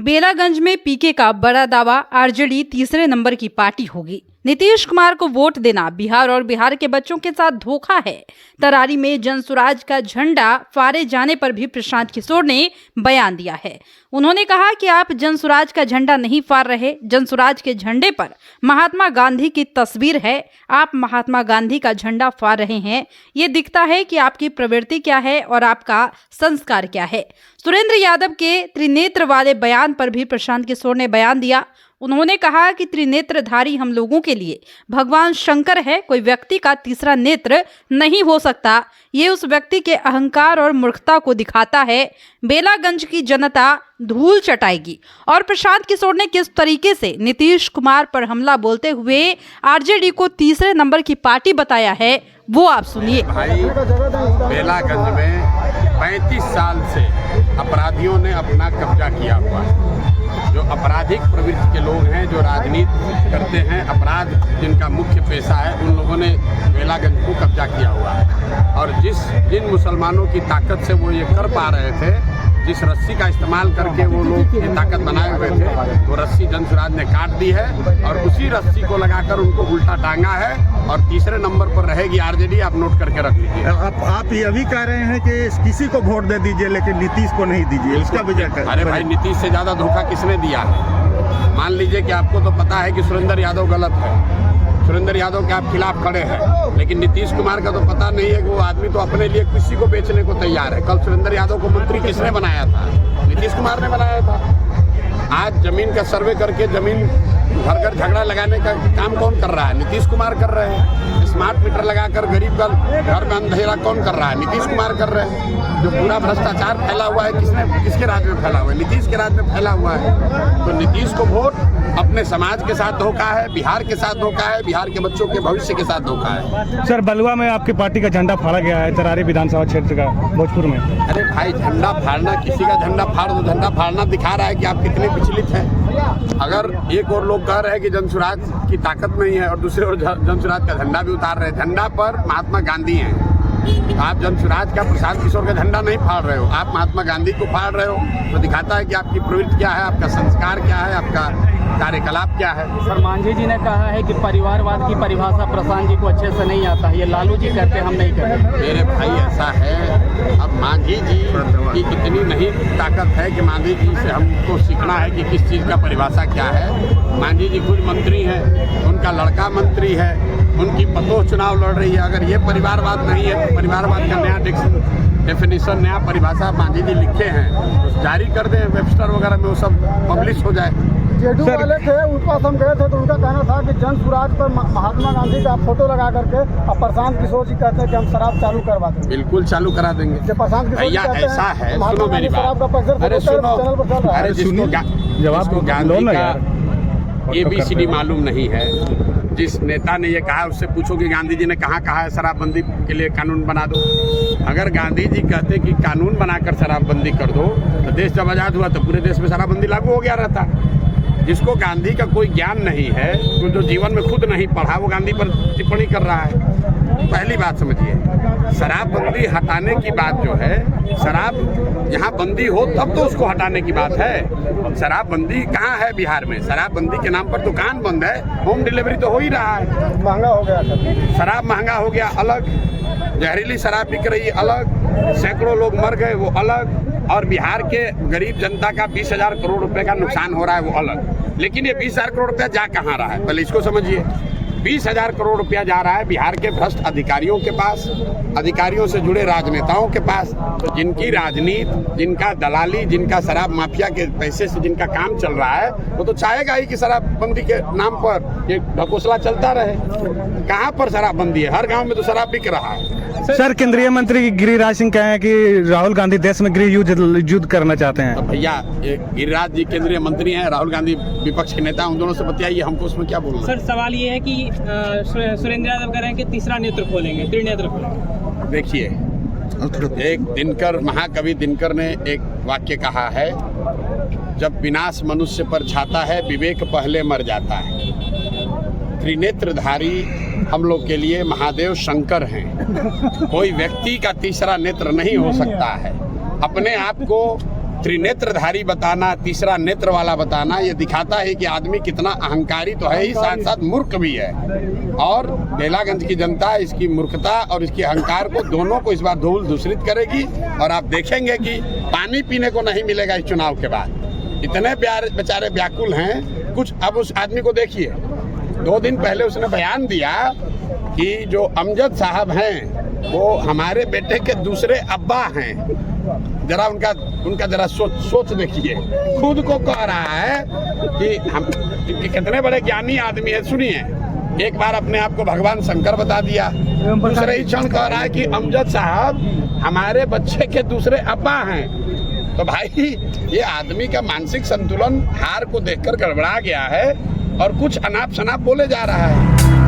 बेलागंज में पीके का बड़ा दावा, आरजेडी तीसरे नंबर की पार्टी होगी। नीतीश कुमार को वोट देना बिहार और बिहार के बच्चों के साथ धोखा है। तरारी में जनसुराज का झंडा फाड़े जाने पर भी प्रशांत किशोर ने बयान दिया है। उन्होंने कहा कि आप जनसुराज का झंडा नहीं फाड़ रहे, जनसुराज के झंडे पर महात्मा गांधी की तस्वीर है। आप महात्मा गांधी का झंडा फाड़ रहे हैं। ये दिखता है कि आपकी प्रवृत्ति क्या है और आपका संस्कार क्या है। सुरेंद्र यादव के त्रिनेत्र वाले बयान पर भी प्रशांत किशोर ने बयान दिया। उन्होंने कहा कि त्रिनेत्रधारी हम लोगों के लिए भगवान शंकर है, कोई व्यक्ति का तीसरा नेत्र नहीं हो सकता। ये उस व्यक्ति के अहंकार और मूर्खता को दिखाता है। बेलागंज की जनता धूल चटाएगी। और प्रशांत किशोर ने किस तरीके से नीतीश कुमार पर हमला बोलते हुए आरजेडी को तीसरे नंबर की पार्टी बताया है, वो आप सुनिए। भाई, बेलागंज में 35 साल से अपराधियों ने अपना कब्जा किया हुआ है। जो आपराधिक प्रवृत्ति के लोग हैं, जो राजनीति करते हैं, अपराध जिनका मुख्य पेशा है, उन लोगों ने बेलागंज को कब्जा किया हुआ है। और जिन मुसलमानों की ताकत से वो ये कर पा रहे थे, जिस रस्सी का इस्तेमाल करके वो लोग ये ताकत बनाए हुए थे, वो रस्सी जनसुराज ने काट दी है और उसी रस्सी को लगाकर उनको उल्टा टांगा है। और तीसरे नंबर पर रहेगी आरजेडी। आप नोट करके रख लीजिए। आप ये भी कह रहे हैं कि किसी को वोट दे दीजिए लेकिन नीतीश को नहीं दीजिए, इसका वजह क्या? अरे भाई, नीतीश से ज्यादा धोखा किसने दिया है? मान लीजिए कि आपको तो पता है कि सुरेंद्र यादव गलत है, सुरेंद्र यादव के आप खिलाफ खड़े हैं, लेकिन नीतीश कुमार का तो पता नहीं है कि वो आदमी तो अपने लिए किसी को बेचने को तैयार है। कल सुरेंद्र यादव को मंत्री किसने बनाया था? नीतीश कुमार ने बनाया था। आज जमीन का सर्वे करके जमीन घर घर झगड़ा लगाने का काम कौन कर रहा है? नीतीश कुमार कर रहे हैं। स्मार्ट मीटर लगाकर गरीब का घर में अंधेरा कौन कर रहा है? नीतीश कुमार कर रहे हैं। जो पूरा भ्रष्टाचार फैला हुआ है, किसके राज में फैला हुआ है? नीतीश के राज में फैला हुआ है। तो नीतीश को वोट अपने समाज के साथ धोखा है, बिहार के साथ धोखा है, बिहार के बच्चों के भविष्य के साथ धोखा है। सर, बलुआ में आपकी पार्टी का झंडा फाड़ा गया है, तरारी विधानसभा क्षेत्र का, भोजपुर में। अरे भाई, झंडा फाड़ना, किसी का झंडा फाड़ दो, झंडा फाड़ना दिखा रहा है कि आप कितने विचलित हैं। अगर एक और लोग कह रहे हैं कि जनसुराज की ताकत नहीं है और दूसरे ओर जनसुराज का झंडा भी उतार रहे हैं, झंडा पर महात्मा गांधी हैं। आप जनसुराज का, प्रशांत किशोर का झंडा नहीं फाड़ रहे हो, आप महात्मा गांधी को फाड़ रहे हो। तो दिखाता है कि आपकी प्रवृत्ति क्या है, आपका संस्कार क्या है, आपका कार्यकलाप क्या है। सर, मांझी जी ने कहा है कि परिवारवाद की परिभाषा प्रशांत जी को अच्छे से नहीं आता है, ये लालू जी करते, हम नहीं करते। मेरे भाई, ऐसा है, अब मांझी जी की इतनी नहीं ताकत है कि मांझी जी से हमको सीखना है कि किस चीज़ का परिभाषा क्या है। मांझी जी खुद मंत्री हैं, उनका लड़का मंत्री है, उनकी पतोह चुनाव लड़ रही है। अगर ये परिवारवाद नहीं है तो परिवारवाद का नया डेफिनेशन, नया परिभाषा मांझी जी लिखे हैं तो जारी कर दें, वेबस्टर वगैरह में वो सब पब्लिश हो जाए। जेडू वाले थे, उनके पास हम गए थे तो उनका कहना था कि जनसुराज पर महात्मा गांधी का फोटो लगा करके, अब प्रशांत किशोर जी कहते हैं कि हम शराब चालू करवा देंगे। बिल्कुल चालू करा देंगे प्रशांत किशोर भैया, ऐसा है। सुनो मेरी बात, अरे सुनो, अरे जिसको गांधी का ABCD मालूम नहीं है, जिस नेता ने ये कहा उससे पूछो कि गांधी जी ने कहाँ कहा है शराबबंदी के लिए कानून बना दो। अगर गांधी जी कहते कि कानून बनाकर शराबबंदी कर दो तो देश जब आज़ाद हुआ तो पूरे देश में शराबबंदी लागू हो गया रहता। जिसको गांधी का कोई ज्ञान नहीं है, तो जो जीवन में खुद नहीं पढ़ा, वो गांधी पर टिप्पणी कर रहा है। पहली बात समझिए, शराबबंदी हटाने की बात जो है, शराब यहाँ बंदी हो तब तो उसको हटाने की बात है। शराबबंदी कहाँ है बिहार में? शराबबंदी के नाम पर दुकान बंद है, होम डिलीवरी तो हो ही रहा है। महंगा हो गया, शराब महंगा हो गया अलग, जहरीली शराब बिक रही अलग, सैकड़ों लोग मर गए वो अलग, और बिहार के गरीब जनता का 20,000 करोड़ रुपए का नुकसान हो रहा है वो अलग। लेकिन ये 20,000 करोड़ रुपया जा कहाँ रहा है, पहले इसको समझिए। 20,000 करोड़ रुपया जा रहा है बिहार के भ्रष्ट अधिकारियों के पास, अधिकारियों से जुड़े राजनेताओं के पास। तो जिनकी राजनीति, जिनका दलाली, जिनका शराब माफिया के पैसे से जिनका काम चल रहा है, वो तो चाहेगा ही कि शराबबंदी के नाम पर ये ढकोसला चलता रहे। कहाँ पर शराबबंदी है? हर गांव में तो शराब बिक रहा है। सर, केंद्रीय मंत्री गिरिराज सिंह कहे हैं कि राहुल गांधी देश में गृह युद्ध करना चाहते हैं। तो भैया, गिरिराज जी केंद्रीय मंत्री हैं, राहुल गांधी विपक्ष के नेता, उन दोनों से बताइए, हमको उसमें क्या बोलना। सर, सवाल ये है कि सुरेंद्र यादव कह रहे हैं कि तीसरा नेत्र खोलेंगे, त्रिनेत्र खोलेंगे। देखिए, एक दिनकर, महाकवि दिनकर ने एक वाक्य कहा है, जब विनाश मनुष्य पर छाता है, विवेक पहले मर जाता है। त्रिनेत्रधारी हम लोग के लिए महादेव शंकर हैं। कोई व्यक्ति का तीसरा नेत्र नहीं हो सकता है। अपने आप को त्रिनेत्रधारी बताना, तीसरा नेत्र वाला बताना, ये दिखाता है कि आदमी कितना अहंकारी तो है ही, साथ साथ मूर्ख भी है। और बेलागंज की जनता इसकी मूर्खता और इसके अहंकार को दोनों को इस बार धूल दूषित करेगी। और आप देखेंगे कि पानी पीने को नहीं मिलेगा इस चुनाव के बाद। इतने बेचारे व्याकुल हैं। कुछ अब उस आदमी को देखिए, 2 दिन पहले उसने बयान दिया कि जो अमजद साहब हैं वो हमारे बेटे के दूसरे अब्बा हैं। जरा उनका जरा सोच देखिए। खुद को कह रहा है कि हम कितने बड़े ज्ञानी आदमी है। सुनिए, एक बार अपने आप को भगवान शंकर बता दिया, दूसरे ही क्षण कह रहा है कि अमजद साहब हमारे बच्चे के दूसरे अब्बा हैं। तो भाई ये आदमी का मानसिक संतुलन हार को देखकर गड़बड़ा गया है और कुछ अनाप शनाप बोले जा रहा है।